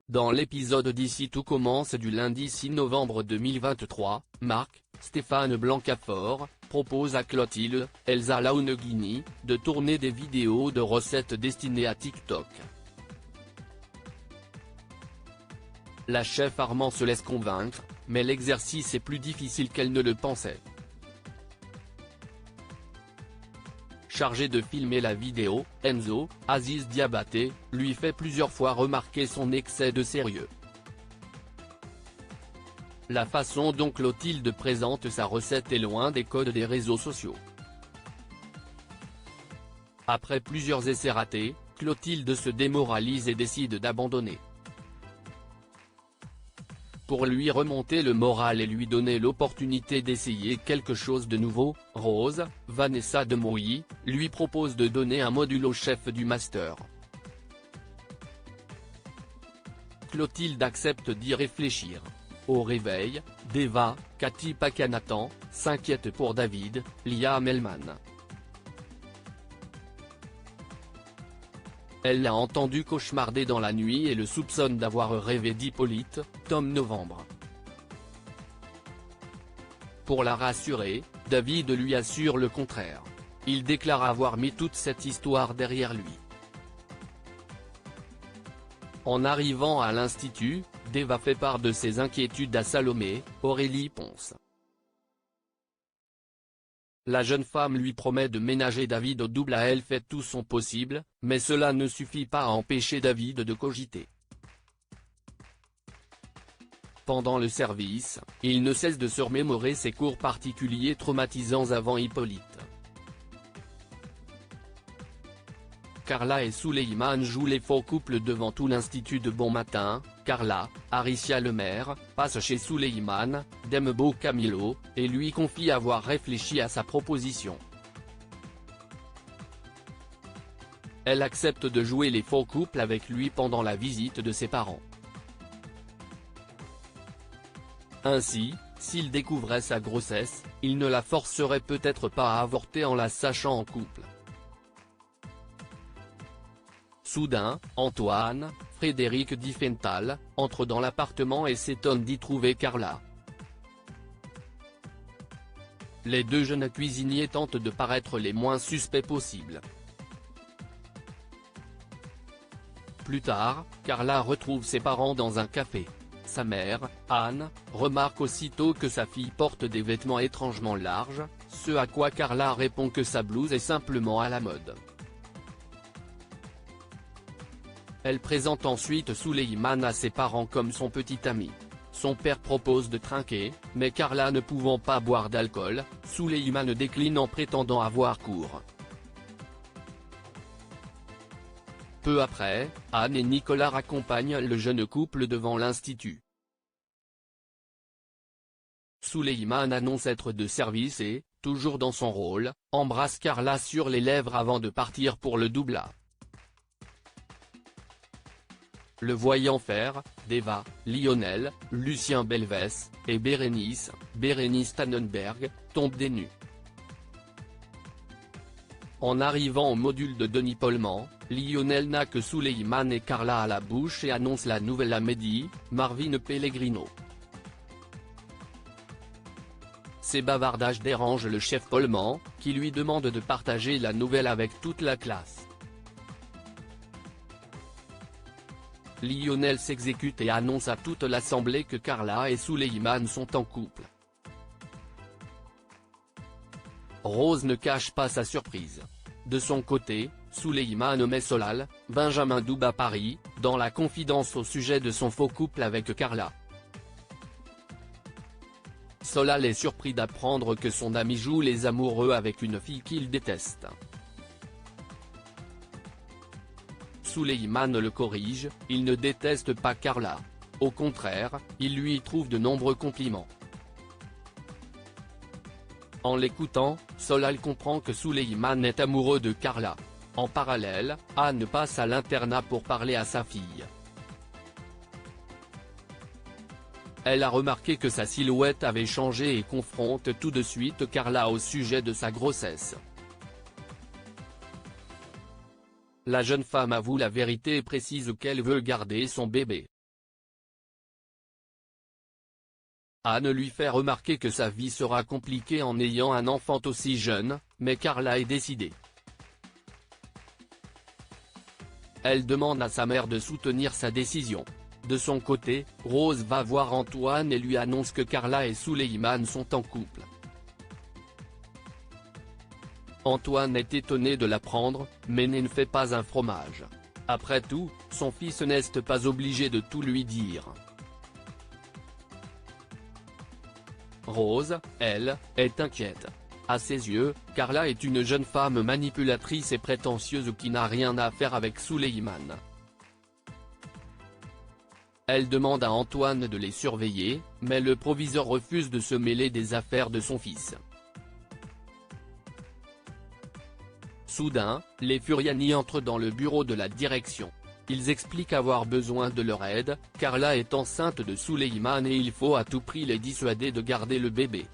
Dans l'épisode d'Ici tout commence du lundi 6 novembre 2023, Marc, Stéphane Blancafort, propose à Clotilde, Elsa Launeghini, de tourner des vidéos de recettes destinées à TikTok. La chef Armand se laisse convaincre, mais l'exercice est plus difficile qu'elle ne le pensait. Chargé de filmer la vidéo, Enzo, Aziz Diabaté, lui fait plusieurs fois remarquer son excès de sérieux. La façon dont Clotilde présente sa recette est loin des codes des réseaux sociaux. Après plusieurs essais ratés, Clotilde se démoralise et décide d'abandonner. Pour lui remonter le moral et lui donner l'opportunité d'essayer quelque chose de nouveau, Rose, Vanessa Demouy, lui propose de donner un module au chef du master. Clotilde accepte d'y réfléchir. Au réveil, Deva, Cathy Pakanatan, s'inquiète pour David, Liam Hellman. Elle l'a entendu cauchemarder dans la nuit et le soupçonne d'avoir rêvé d'Hippolyte, Tom Novembre. Pour la rassurer, David lui assure le contraire. Il déclare avoir mis toute cette histoire derrière lui. En arrivant à l'institut, Deva fait part de ses inquiétudes à Salomé, Aurélie Ponce. La jeune femme lui promet de ménager David au double. Elle fait tout son possible, mais cela ne suffit pas à empêcher David de cogiter. Pendant le service, il ne cesse de se remémorer ses cours particuliers traumatisants avant Hippolyte. Carla et Souleyman jouent les faux couples devant tout l'institut de bon matin. Carla, Aricia Lemaire, passe chez Souleyman, Dembo Camilo, et lui confie avoir réfléchi à sa proposition. Elle accepte de jouer les faux couples avec lui pendant la visite de ses parents. Ainsi, s'il découvrait sa grossesse, il ne la forcerait peut-être pas à avorter en la sachant en couple. Soudain, Antoine, Frédéric Diffenthal, entre dans l'appartement et s'étonne d'y trouver Carla. Les deux jeunes cuisiniers tentent de paraître les moins suspects possibles. Plus tard, Carla retrouve ses parents dans un café. Sa mère, Anne, remarque aussitôt que sa fille porte des vêtements étrangement larges, ce à quoi Carla répond que sa blouse est simplement à la mode. Elle présente ensuite Souleyman à ses parents comme son petit ami. Son père propose de trinquer, mais Carla ne pouvant pas boire d'alcool, Souleyman décline en prétendant avoir cours. Peu après, Anne et Nicolas raccompagnent le jeune couple devant l'institut. Souleyman annonce être de service et, toujours dans son rôle, embrasse Carla sur les lèvres avant de partir pour le doubla. Le voyant faire, Deva, Lionel, Lucien Belvès, et Bérénice Tannenberg, tombent des nues. En arrivant au module de Denis Polman, Lionel n'a que Souleyman et Carla à la bouche et annonce la nouvelle à Mehdi, Marvin Pellegrino. Ces bavardages dérangent le chef Polman, qui lui demande de partager la nouvelle avec toute la classe. Lionel s'exécute et annonce à toute l'assemblée que Carla et Souleyman sont en couple. Rose ne cache pas sa surprise. De son côté, Souleyman met Solal, Benjamin Douba Paris, dans la confidence au sujet de son faux couple avec Carla. Solal est surpris d'apprendre que son ami joue les amoureux avec une fille qu'il déteste. Souleyman le corrige, il ne déteste pas Carla. Au contraire, il lui trouve de nombreux compliments. En l'écoutant, Solal comprend que Souleyman est amoureux de Carla. En parallèle, Anne passe à l'internat pour parler à sa fille. Elle a remarqué que sa silhouette avait changé et confronte tout de suite Carla au sujet de sa grossesse. La jeune femme avoue la vérité et précise qu'elle veut garder son bébé. Anne lui fait remarquer que sa vie sera compliquée en ayant un enfant aussi jeune, mais Carla est décidée. Elle demande à sa mère de soutenir sa décision. De son côté, Rose va voir Antoine et lui annonce que Carla et Souleymane sont en couple. Antoine est étonné de l'apprendre, mais ne fait pas un fromage. Après tout, son fils n'est pas obligé de tout lui dire. Rose, elle, est inquiète. À ses yeux, Carla est une jeune femme manipulatrice et prétentieuse qui n'a rien à faire avec Souleymane. Elle demande à Antoine de les surveiller, mais le proviseur refuse de se mêler des affaires de son fils. Soudain, les Furiani entrent dans le bureau de la direction. Ils expliquent avoir besoin de leur aide, Carla est enceinte de Souleymane et il faut à tout prix les dissuader de garder le bébé.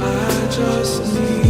I just need